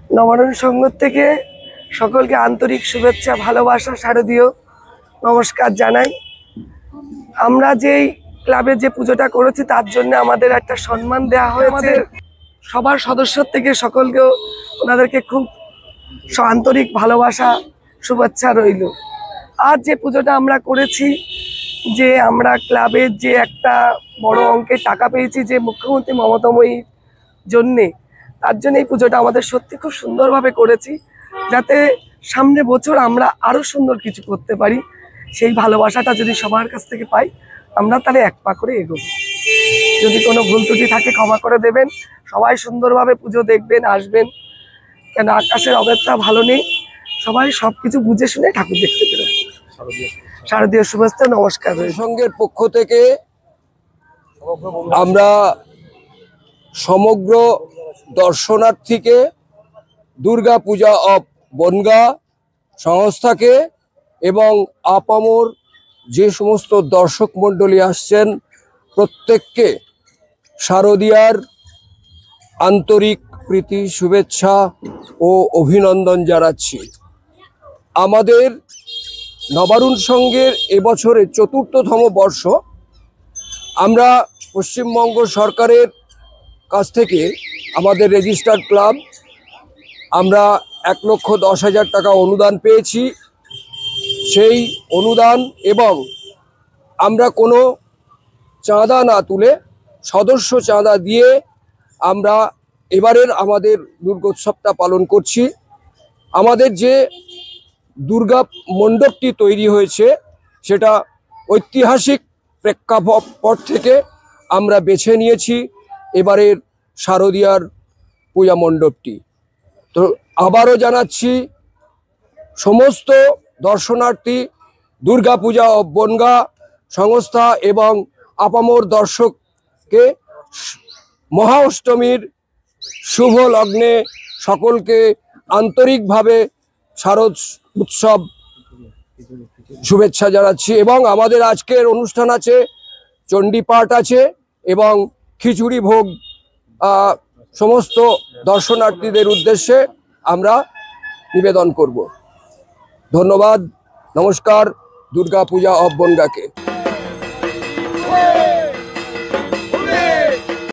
নবারণ সংঘ থেকে সকলকে আন্তরিক শুভেচ্ছা, ভালোবাসা, শারদীয় নমস্কার জানাই। আমরা যেই ক্লাবে যে পুজোটা করেছি তার জন্য আমাদের একটা সম্মান দেওয়া হয়েছে সবার সদস্য থেকে। সকলকেও ওনাদেরকে খুব আন্তরিক ভালোবাসা, শুভেচ্ছা রইল। আর যে পুজোটা আমরা করেছি, যে আমরা ক্লাবের যে একটা বড় অঙ্কের টাকা পেয়েছি যে মুখ্যমন্ত্রী মমতাময়ীর জন্যে, তার জন্য এই পুজোটা আমাদের সত্যি খুব সুন্দরভাবে করেছি, যাতে সামনে বছর আমরা আরো সুন্দর কিছু করতে পারি। সেই ভালোবাসাটা যদি সবার কাছ থেকে পাই, আমরা তাহলে এক পা করে এগোবো। যদি কোনো ভুল ত্রুটি থাকে ক্ষমা করে দেবেন। সবাই সুন্দরভাবে পুজো দেখবেন, আসবেন, কেন আকাশের অবস্থা ভালো নেই। সবাই সবকিছু বুঝে শুনে ঠাকুর দেখতে পেরেন। শারদীয় শুভেচ্ছা, নমস্কার। সংঘের পক্ষ থেকে আমরা সমগ্র দর্শনার্থীকে দুর্গা পূজা অফ বনগাঁ সংস্থাকে এবং আপামর যে সমস্ত দর্শক মণ্ডলী আসছেন প্রত্যেককে শারদীয়ার আন্তরিক প্রীতি, শুভেচ্ছা ও অভিনন্দন জানাচ্ছি। আমাদের নবারুণ সংঘের এবছরের ৪র্থতম বর্ষ। আমরা পশ্চিমবঙ্গ সরকারের কাছ থেকে আমাদের রেজিস্টার্ড ক্লাব আমরা ১,১০,০০০ টাকা অনুদান পেয়েছি। সেই অনুদান এবং আমরা কোনো চাঁদা না তুলে সদস্য চাঁদা দিয়ে আমরা এবারের আমাদের দুর্গোৎসবটা পালন করছি। আমাদের যে দুর্গা মণ্ডপটি তৈরি হয়েছে সেটা ঐতিহাসিক প্রেক্ষাপট থেকে আমরা বেছে নিয়েছি এবারের শারদীয়ার পূজা মণ্ডপটি। তো আবারও জানাচ্ছি সমস্ত দর্শনার্থী, দুর্গা পূজা অফ বনগাঁ সংস্থা এবং আপামর দর্শককে মহা অষ্টমীর শুভ লগ্নে সকলকে আন্তরিকভাবে শারদ উৎসব শুভেচ্ছা জানাচ্ছি। এবং আমাদের আজকের অনুষ্ঠান আছে, চণ্ডীপাঠ আছে এবং খিচুড়ি ভোগ সমস্ত দর্শনার্থীদের উদ্দেশ্যে আমরা নিবেদন করব। ধন্যবাদ, নমস্কার। দুর্গা পূজা অফ বনগাঁকে।